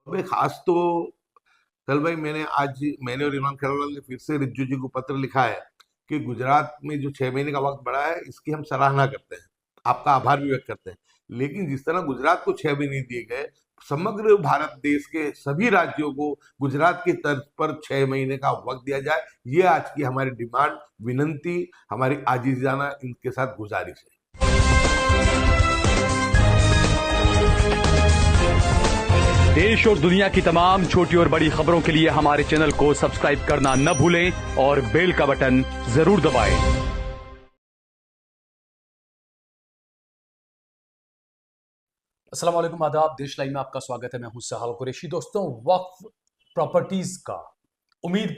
भाई खास तो कल भाई मैंने और इमरान खैरवाल ने फिर से रिज्जू जी को पत्र लिखा है कि गुजरात में जो 6 महीने का वक्त बढ़ा है इसकी हम सराहना करते हैं, आपका आभार भी व्यक्त करते हैं। लेकिन जिस तरह गुजरात को 6 महीने दिए गए, समग्र भारत देश के सभी राज्यों को गुजरात की तर्ज पर 6 महीने का वक्त दिया जाए, ये आज की हमारी डिमांड, विनंती, हमारी आजीजाना इनके साथ गुजारिश है। देश और दुनिया की तमाम छोटी और बड़ी खबरों के लिए हमारे चैनल को सब्सक्राइब करना न भूलें और बेल का बटन जरूर दबाएं। अस्सलाम वालेकुम, आदाब। देश लाइव में आपका स्वागत है। मैं हूं सहाल कुरैशी। दोस्तों, वक्फ प्रॉपर्टीज का उम्मीद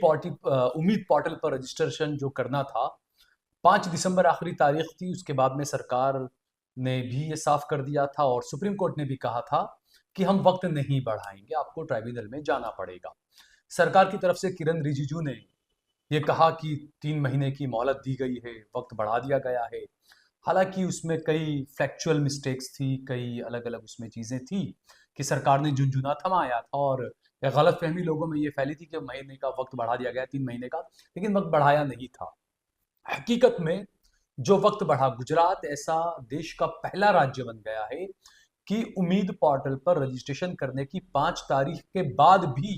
पोर्टल पर रजिस्ट्रेशन जो करना था, 5 दिसंबर आखिरी तारीख थी। उसके बाद में सरकार ने भी ये साफ कर दिया था और सुप्रीम कोर्ट ने भी कहा था कि हम वक्त नहीं बढ़ाएंगे, आपको ट्राइब्यूनल में जाना पड़ेगा। सरकार की तरफ से किरण रिजिजू ने ये कहा कि 3 महीने की मोहलत दी गई है, वक्त बढ़ा दिया गया है। हालांकि उसमें कई फैक्चुअल मिस्टेक्स थी, कई अलग अलग उसमें चीज़ें थी कि सरकार ने झुनझुना थमाया था और गलत फहमी लोगों में ये फैली थी कि महीने का वक्त बढ़ा दिया गया 3 महीने का, लेकिन वक्त बढ़ाया नहीं था। हकीकत में जो वक्त बढ़ा, गुजरात ऐसा देश का पहला राज्य बन गया है कि उम्मीद पोर्टल पर रजिस्ट्रेशन करने की 5 तारीख के बाद भी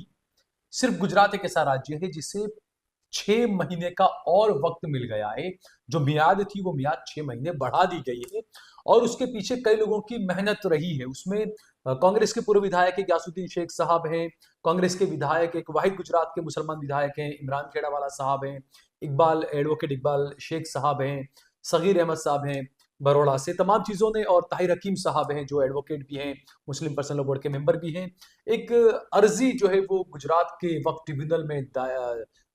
सिर्फ गुजरात एक ऐसा राज्य है जिसे 6 महीने का और वक्त मिल गया है। जो मियाद थी वो मियाद 6 महीने बढ़ा दी गई है और उसके पीछे कई लोगों की मेहनत रही है। उसमें कांग्रेस के पूर्व विधायक ग्यासुद्दीन शेख साहब हैं, कांग्रेस के विधायक एक वाहिद गुजरात के मुसलमान विधायक हैं, इमरान खेड़ावाला साहब हैं, एडवोकेट इकबाल शेख साहब हैं, सगीर अहमद साहब हैं बरोड़ा से, तमाम चीज़ों ने, और ताहिर हकीम साहब हैं जो एडवोकेट भी हैं, मुस्लिम पर्सनल लॉ बोर्ड के मेंबर भी हैं। एक अर्जी जो है वो गुजरात के वक्फ ट्रिब्यूनल में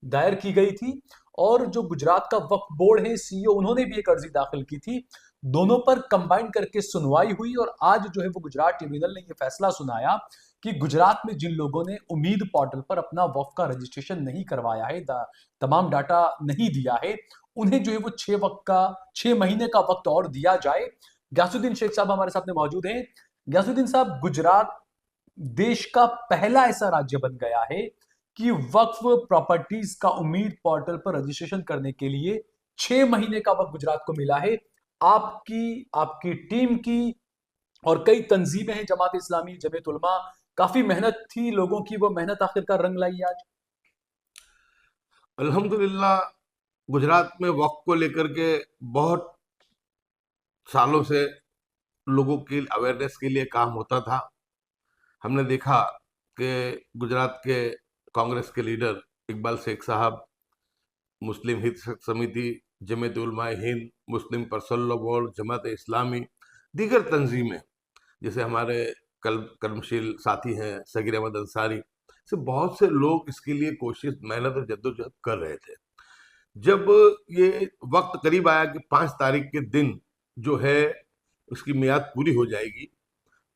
दायर की गई थी और जो गुजरात का वक्फ बोर्ड है, सीईओ, उन्होंने भी एक अर्जी दाखिल की थी। दोनों पर कंबाइन करके सुनवाई हुई और आज जो है वो गुजरात ट्रिब्यूनल ने ये फैसला सुनाया कि गुजरात में जिन लोगों ने उम्मीद पोर्टल पर अपना वक्फ का रजिस्ट्रेशन नहीं करवाया है, तमाम डाटा नहीं दिया है, उन्हें जो है वो 6 महीने का वक्त और दिया जाए। ग्यासुद्दीन शेख साहब हमारे साथ में मौजूद हैं। ग्यासुद्दीन साहब, गुजरात देश का पहला ऐसा राज्य बन गया है कि वक्फ प्रॉपर्टीज का उम्मीद पोर्टल पर रजिस्ट्रेशन करने के लिए 6 महीने का वक्त गुजरात को मिला है। आपकी आपकी टीम की और कई तंजीमें हैं, जमात इस्लामी, जमीयत उलमा, काफी मेहनत थी लोगों की, वो मेहनत आखिरकार रंग लाई आज। अल्हम्दुलिल्लाह, गुजरात में वक्फ को लेकर के बहुत सालों से लोगों की अवेयरनेस के लिए काम होता था। हमने देखा कि गुजरात के कांग्रेस के लीडर इकबाल शेख साहब, मुस्लिम हित समिति, जमीयत उलमा हिंद, मुस्लिम personal law board, Jamaat Islami, दीगर तंजीमें, जैसे हमारे कर्मशील साथी हैं सगीर अहमद अंसारी, से बहुत से लोग इसके लिए कोशिश, मेहनत और जद्दोजहद कर रहे थे। जब ये वक्त करीब आया कि 5 तारीख के दिन जो है उसकी मियाद पूरी हो जाएगी,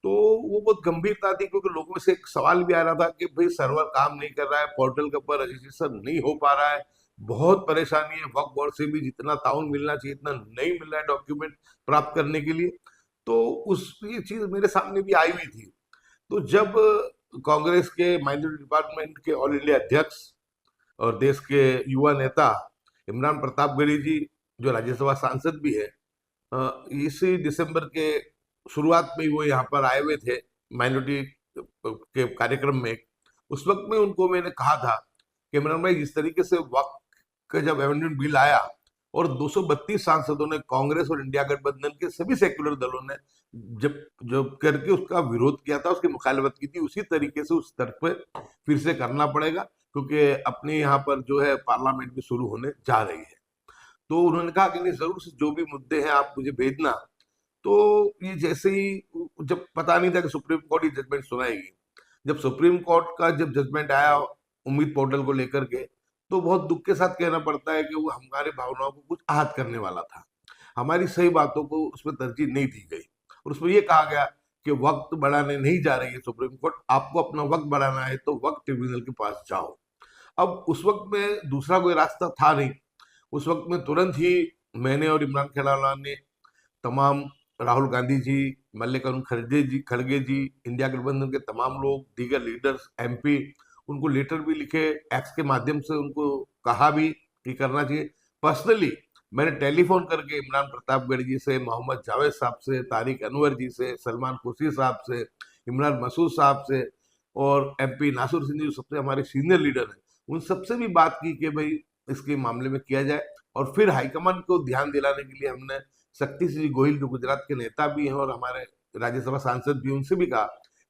तो वो बहुत गंभीरता थी, क्योंकि लोगों में से एक सवाल भी आ रहा था कि भाई सर्वर काम नहीं कर रहा है, पोर्टल के ऊपर रजिस्ट्रेशन नहीं हो पा रहा है, बहुत परेशानी है, वक्फ बोर्ड से भी जितना ताउन मिलना चाहिए इतना नहीं मिल रहा है डॉक्यूमेंट प्राप्त करने के लिए। तो उस ये चीज मेरे सामने भी आई हुई थी। तो जब कांग्रेस के माइनॉरिटी डिपार्टमेंट के ऑल इंडिया अध्यक्ष और देश के युवा नेता इमरान प्रतापगढ़ी जी, जो राज्यसभा सांसद भी है, इसी दिसंबर के शुरुआत में ही वो यहाँ पर आए हुए थे माइनॉरिटी के कार्यक्रम में, उस वक्त में उनको मैंने कहा था कि इमरान भाई, जिस तरीके से वक्त का जब अमेंडमेंट बिल आया और 232 सांसदों ने, कांग्रेस और इंडिया गठबंधन के सभी सेक्युलर दलों ने जब जब करके उसका विरोध किया था, उसकी मुखालफत की थी, उसी तरीके से उस स्तर पर फिर से करना पड़ेगा, क्योंकि अपने यहाँ पर जो है पार्लियामेंट भी शुरू होने जा रही है। तो उन्होंने कहा कि नहीं, जरूर से जो भी मुद्दे हैं आप मुझे भेजना। तो ये जैसे ही, जब पता नहीं था कि सुप्रीम कोर्ट ही जजमेंट सुनाएगी, जब सुप्रीम कोर्ट का जब जजमेंट आया उम्मीद पोर्टल को लेकर के, तो बहुत दुख के साथ कहना पड़ता है कि वो हमारी भावनाओं को कुछ आहत करने वाला था। हमारी सही बातों को उसमें तरजीह नहीं दी गई और उसमें यह कहा गया कि वक्त बढ़ाने नहीं जा रही है सुप्रीम कोर्ट, आपको अपना वक्त बढ़ाना है तो वक्त ट्रिब्यूनल के पास जाओ। अब उस वक्त में दूसरा कोई रास्ता था नहीं। उस वक्त में तुरंत ही मैंने और इमरान खेड़ावाला ने तमाम राहुल गांधी जी, मल्लिकार्जुन खड़गे जी, इंडिया गठबंधन के तमाम लोग, दीगर लीडर्स, एमपी, उनको लेटर भी लिखे, एक्स के माध्यम से उनको कहा भी कि करना चाहिए। पर्सनली मैंने टेलीफोन करके इमरान प्रतापगढ़ जी से, मोहम्मद जावेद साहब से, तारिक अनवर जी से, सलमान खुर्शीद साहब से, इमरान मसूद साहब से और एमपी नासिर सिंह जी, सबसे हमारे सीनियर लीडर हैं, उन सबसे भी बात की कि भाई इसके मामले में किया जाए। और फिर हाईकमान को ध्यान दिलाने के लिए हमने शक्ति सिंह गोहिल, जो गुजरात के नेता भी हैं और हमारे राज्यसभा सांसद भी, उनसे भी कहा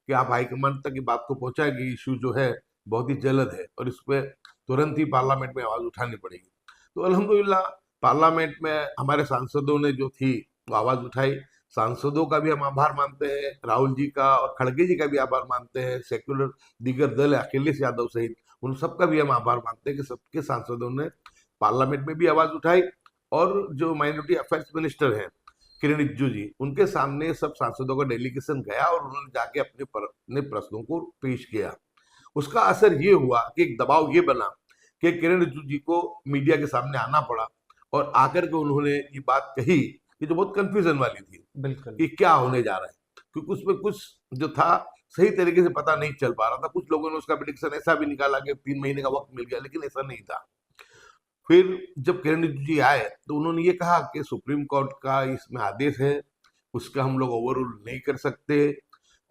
कि आप हाईकमान तक ये बात को पहुंचाएं कि इशू जो है बहुत ही जल्द है और इस पर तुरंत ही पार्लियामेंट में आवाज उठानी पड़ेगी। तो अल्हम्दुलिल्लाह पार्लियामेंट में हमारे सांसदों ने जो थी वो आवाज उठाई। सांसदों का भी हम आभार मानते हैं, राहुल जी का और खड़गे जी का भी आभार मानते हैं, सेक्युलर दीगर दल है, अखिलेश यादव सहित, उन सबका भी हम आभार मानते हैं कि सबके सांसदों ने पार्लियामेंट में भी आवाज उठाई। और जो माइनॉरिटी अफेयर्स मिनिस्टर हैं किरण रिजिजू जी, उनके सामने सब सांसदों का डेलीगेशन गया और उन्होंने जाके अपने प्रश्नों को पेश किया। उसका असर ये हुआ कि एक दबाव ये बना कि किरण रिजिजू जी को मीडिया के सामने आना पड़ा और आकर के उन्होंने ये बात कही कि जो बहुत कंफ्यूजन वाली थी बिल्कुल। कि क्या होने जा रहा है, क्योंकि उसमें कुछ जो था सही तरीके से पता नहीं चल पा रहा था। कुछ लोगों ने उसका प्रेडिक्शन ऐसा भी निकाला कि 3 महीने का वक्त मिल गया, लेकिन ऐसा नहीं था। फिर जब किरण रिजिजू जी आए तो उन्होंने ये कहा कि सुप्रीम कोर्ट का इसमें आदेश है, उसका हम लोग ओवररूल नहीं कर सकते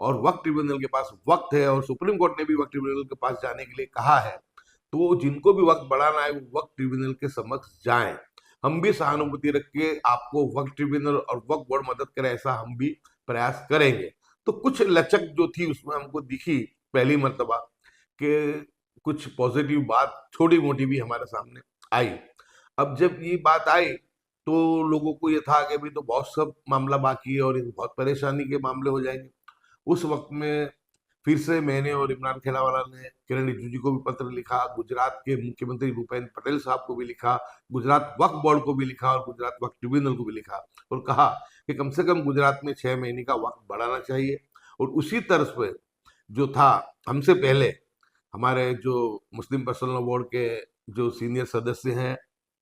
और वक्त ट्रिब्यूनल के पास वक्त है और सुप्रीम कोर्ट ने भी वक्त ट्रिब्यूनल के पास जाने के लिए कहा है। तो जिनको भी वक्त बढ़ाना है वो वक्त ट्रिब्यूनल के समक्ष जाएं। हम भी सहानुभूति रख के आपको वक्त ट्रिब्यूनल और वक्त बोर्ड मदद करे, ऐसा हम भी प्रयास करेंगे। तो कुछ लचक जो थी उसमें हमको दिखी पहली मर्तबा कि कुछ पॉजिटिव बात छोटी मोटी भी हमारे सामने आई। अब जब ये बात आई तो लोगों को ये था कि अभी तो बहुत सब मामला बाकी है और ये बहुत परेशानी के मामले हो जाएंगे। उस वक्त में फिर से मैंने और इमरान खेड़ावाला ने किरण रिजिजू जी को भी पत्र लिखा, गुजरात के मुख्यमंत्री भूपेंद्र पटेल साहब को भी लिखा, गुजरात वक्फ बोर्ड को भी लिखा और गुजरात वक्फ ट्रिब्यूनल को भी लिखा और कहा कि कम से कम गुजरात में 6 महीने का वक्त बढ़ाना चाहिए। और उसी तर्ज पे जो था, हमसे पहले हमारे जो मुस्लिम पर्सनल लॉ बोर्ड के जो सीनियर सदस्य हैं,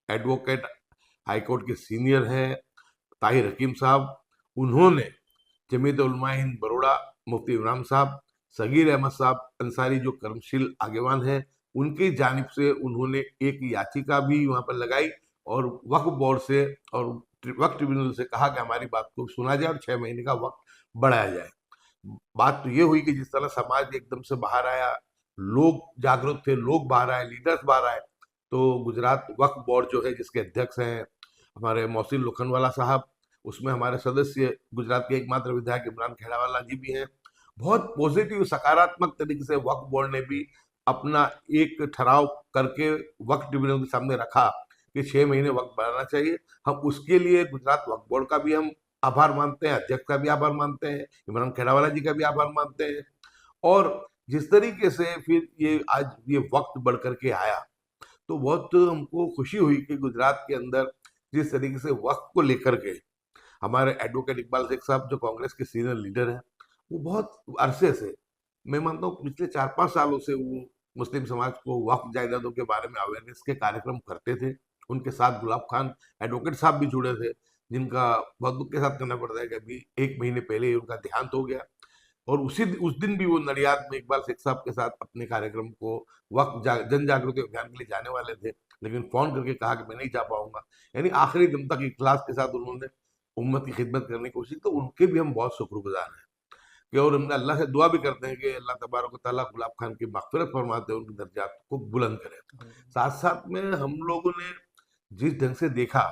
एडवोकेट हाईकोर्ट के सीनियर हैं ताहिर हकीम साहब, उन्होंने जमीयत उलमा हिंद बड़ौदा, मुफ्ती इमरान साहब, सगीर अहमद साहब अंसारी जो कर्मशील आगेवान हैं, उनकी जानिब से उन्होंने एक याचिका भी वहां पर लगाई और वक्फ बोर्ड से और वक्फ ट्रिब्यूनल से कहा कि हमारी बात को सुना जाए और 6 महीने का वक्त बढ़ाया जाए। बात तो ये हुई कि जिस तरह समाज एकदम से बाहर आया, लोग जागरूक थे, लोग बाहर आए, लीडर्स बाहर आए, तो गुजरात वक्फ बोर्ड जो है जिसके अध्यक्ष हैं हमारे मोहसिन लोखंडवाला साहब, उसमें हमारे सदस्य गुजरात के एकमात्र विधायक इमरान खेड़ावाला जी भी हैं। बहुत पॉजिटिव सकारात्मक तरीके से वक्फ बोर्ड ने भी अपना एक ठहराव करके वक्फ ट्रिब्यूनल के सामने रखा कि 6 महीने वक्त बढ़ाना चाहिए। हम उसके लिए गुजरात वक्फ बोर्ड का भी हम आभार मानते हैं, अध्यक्ष का भी आभार मानते हैं, इमरान खेड़ावाला जी का भी आभार मानते हैं। और जिस तरीके से फिर ये आज ये वक्त बढ़ करके आया तो बहुत हमको खुशी हुई कि गुजरात के अंदर जिस तरीके से वक्त को लेकर के हमारे एडवोकेट इकबाल शेख साहब जो कांग्रेस के सीनियर लीडर हैं, वो बहुत अरसे से, मैं मानता हूँ पिछले 4-5 सालों से वो मुस्लिम समाज को वक्फ जायदादों के बारे में अवेयरनेस के कार्यक्रम करते थे। उनके साथ गुलाब खान एडवोकेट साहब भी जुड़े थे, जिनका बहुत दुख के साथ कहना पड़ता है कि अभी 1 महीने पहले ही उनका देहांत हो गया। और उस दिन भी वो नडियाद में इकबाल शेख साहब के साथ अपने कार्यक्रम को जन जागृति अभियान के लिए जाने वाले थे, लेकिन फोन करके कहा कि मैं नहीं जा पाऊंगा। यानी आखिरी दम तक इखलास के साथ उन्होंने उम्मत की खिदमत करने की कोशिश, तो उनके भी हम बहुत शुक्रगुजार हैं कि, और हम अल्लाह से दुआ भी करते हैं कि अल्लाह तबारक व तआला गुलाब खान की मगफिरत फरमाते हैं, उनके दर्जात को बुलंद करें। साथ साथ में हम लोगों ने जिस ढंग से देखा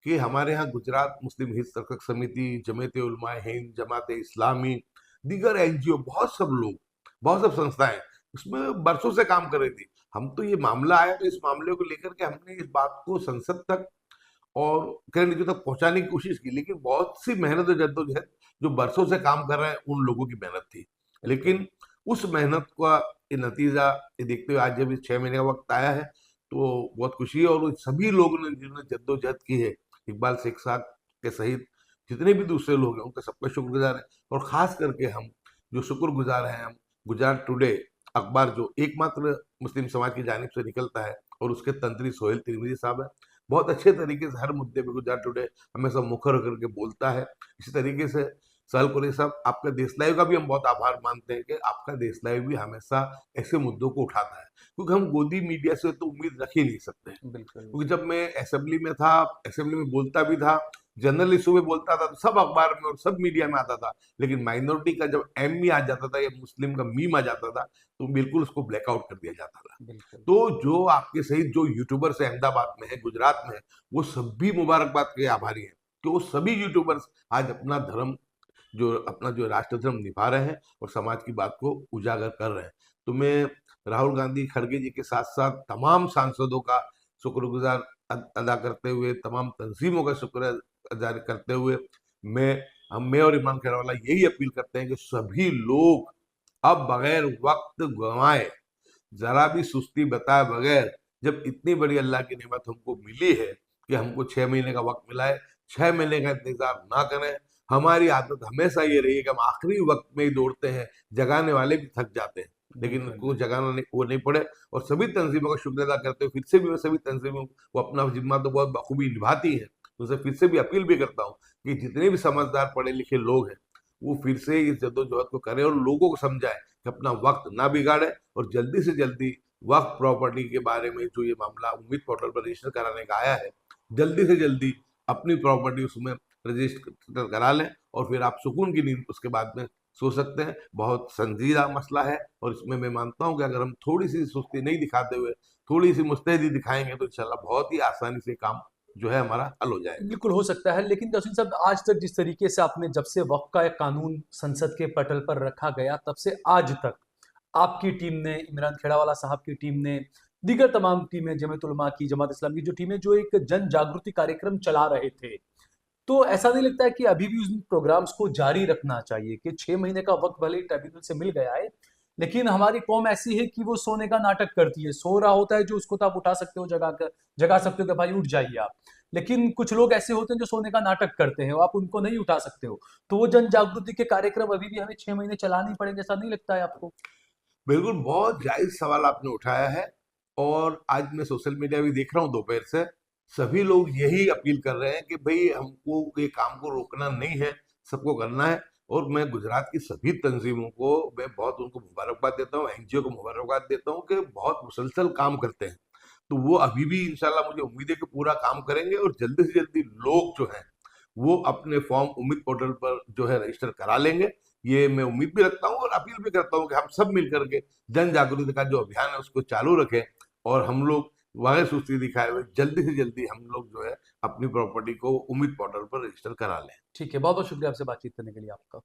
कि हमारे यहाँ गुजरात मुस्लिम हित संरक्षक समिति, जमीयत उलमा हिंद, जमात इस्लामी, दीगर एनजीओ, बहुत सब लोग, बहुत सब संस्थाएं उसमें बरसों से काम कर रही थी। हम तो ये मामला आया तो इस मामले को लेकर के हमने इस बात को संसद तक और किरण रिजिजू तक पहुंचाने की कोशिश की, लेकिन बहुत सी मेहनत और जद्दोजहद जो बरसों से काम कर रहे हैं उन लोगों की मेहनत थी। लेकिन उस मेहनत का ये नतीजा ये देखते हुए आज जब इस 6 महीने का वक्त आया है तो बहुत खुशी है। और उन सभी लोगों ने जिन्होंने जद्दोजहद की है, इकबाल शेख साहब के सहित जितने भी दूसरे लोग हैं, उनका सबका शुक्रगुजार है। और खास करके हम जो शुक्रगुजार हैं, हम गुजरात टुडे अखबार जो एकमात्र मुस्लिम समाज की जानिब से निकलता है और उसके तंत्री सोहेल त्रिवेदी साहब है, बहुत अच्छे तरीके से हर मुद्दे पे गुजरात टुडे हमेशा मुखर होकर के बोलता है। इसी तरीके से सहल कुरैशी साहब, आपका देश लाइव का भी हम बहुत आभार मानते हैं कि आपका देश लाइव भी हमेशा ऐसे मुद्दों को उठाता है, क्योंकि हम गोदी मीडिया से तो उम्मीद रख ही नहीं सकते। बिल्कुल। क्योंकि जब मैं असेंबली में था, असेंबली में बोलता भी था, जनरल इशू में बोलता था, तो सब अखबार में और सब मीडिया में आता था। लेकिन माइनॉरिटी का जब एम भी आ जाता था या मुस्लिम का मीम आ जाता था, तो बिल्कुल उसको ब्लैकआउट कर दिया जाता था। बिल्कुल। तो जो आपके सहित जो यूट्यूबर्स है अहमदाबाद में है, गुजरात में है, वो सभी मुबारकबाद के आभारी हैं कि वो सभी यूट्यूबर्स आज अपना धर्म, जो अपना जो राष्ट्र धर्म निभा रहे हैं और समाज की बात को उजागर कर रहे हैं। तो मैं राहुल गांधी खड़गे जी के साथ साथ तमाम सांसदों का शुक्रगुजार अदा करते हुए, तमाम तंजीमों का शुक्र अदा करते हुए, मैं और इमरान खेड़ावाला यही अपील करते हैं कि सभी लोग अब बगैर वक्त गंवाए, जरा भी सुस्ती बताए बगैर, जब इतनी बड़ी अल्लाह की नेमत हमको मिली है कि हमको 6 महीने का वक्त मिला है, 6 महीने का इंतजार ना करें। हमारी आदत हमेशा ये रही है कि हम आखिरी वक्त में ही दौड़ते हैं, जगाने वाले भी थक जाते हैं, लेकिन बिल्कुल। उनको जगाना नहीं, वो नहीं पड़े। और सभी तंजीमों का शुक्र अदा करते हुए फिर से भी मैं सभी तंजीमों को, अपना जिम्मा तो बहुत बखूबी निभाती है, तो उसे फिर से भी अपील भी करता हूँ कि जितने भी समझदार पढ़े लिखे लोग हैं, वो फिर से इस जद्दोजहद को करें और लोगों को समझाएं कि अपना वक्त ना बिगाड़े, और जल्दी से जल्दी वक्फ प्रॉपर्टी के बारे में जो ये मामला उम्मीद पोर्टल पर रजिस्टर कराने का आया है, जल्दी से जल्दी अपनी प्रॉपर्टी उसमें रजिस्टर करा लें, और फिर आप सुकून की नींद उसके बाद में सो सकते हैं। बहुत संजीदा मसला है, और इसमें मैं मानता हूं कि अगर हम थोड़ी सी सुस्ती नहीं दिखाते हुए थोड़ी सी मुस्तैदी दिखाएंगे, तो इंशाल्लाह बहुत ही आसानी से काम जो है हमारा हल हो जाएगा। बिल्कुल हो सकता है, लेकिन जसीम साहब, आज तक जिस तरीके से आपने, जब से वक्फ का एक कानून संसद के पटल पर रखा गया, तब से आज तक आपकी टीम ने, इमरान खेड़ावाला साहब की टीम ने, दीगर तमाम टीमें, जमीयत उलमा की, जमात इस्लामी की जो टीमें जो एक जन जागृति कार्यक्रम चला रहे थे, तो ऐसा नहीं लगता है कि अभी भी उन प्रोग्राम्स को जारी रखना चाहिए कि 6 महीने का वक्त भले ही ट्रिब्यूनल से मिल गया है, लेकिन हमारी कौम ऐसी है कि वो सोने का नाटक करती है। सो रहा होता है जो, उसको तो आप उठा सकते हो, जगा सकते हो कि भाई उठ जाइए आप। लेकिन कुछ लोग ऐसे होते हैं जो सोने का नाटक करते हैं, आप उनको नहीं उठा सकते हो। तो वो जन जागृति के कार्यक्रम अभी भी हमें 6 महीने चलाने पड़ेंगे, ऐसा नहीं लगता है आपको? बिल्कुल, बहुत जायज सवाल आपने उठाया है। और आज मैं सोशल मीडिया भी देख रहा हूँ दोपहर से, सभी लोग यही अपील कर रहे हैं कि भाई हमको ये काम को रोकना नहीं है, सबको करना है। और मैं गुजरात की सभी तंजीमों को, मैं बहुत उनको मुबारकबाद देता हूँ, एनजीओ को मुबारकबाद देता हूँ कि बहुत मुसलसल काम करते हैं। तो वो अभी भी इंशाल्लाह, मुझे उम्मीद है कि पूरा काम करेंगे, और जल्दी से जल्दी लोग जो हैं वो अपने फॉर्म उम्मीद पोर्टल पर जो है रजिस्टर करा लेंगे। ये मैं उम्मीद भी रखता हूँ और अपील भी करता हूँ कि हम सब मिलकर के जन जागृति का जो अभियान है उसको चालू रखें, और हम लोग वाहे सुस्ती दिखाए हुए जल्दी से जल्दी हम लोग जो है अपनी प्रॉपर्टी को उम्मीद पोर्टल पर रजिस्टर करा लें। ठीक है, बहुत बहुत शुक्रिया आपसे बातचीत करने के लिए आपका।